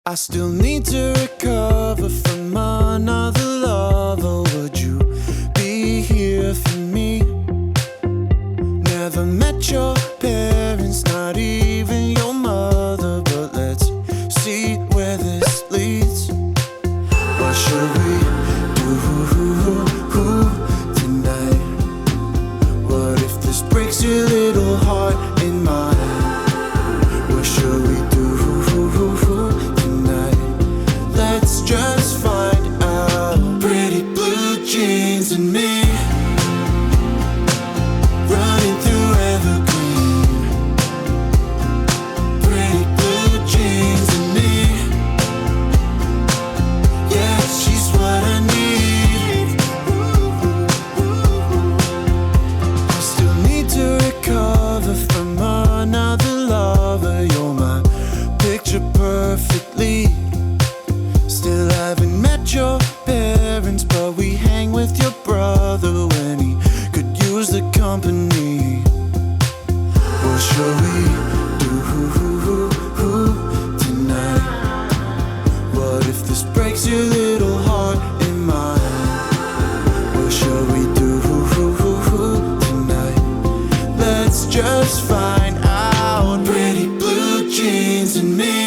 I still need to recover from another lover. Would you be here for me? Never met your parents, not even your mother. But let's see where this leads. What should we do tonight? What if this breaks your little heart in mine? What should we do tonight? Let's just find out. Pretty blue jeans and me, running through evergreen. Pretty blue jeans and me, yeah, she's what I need. I still need to recover from another lover. You're my picture perfectly. Still haven't met your parents, but we hang with your brother when he could use the company. What shall we do tonight? What if this breaks your little heart in mine? What shall we do tonight? Let's just find out. Pretty blue jeans and me,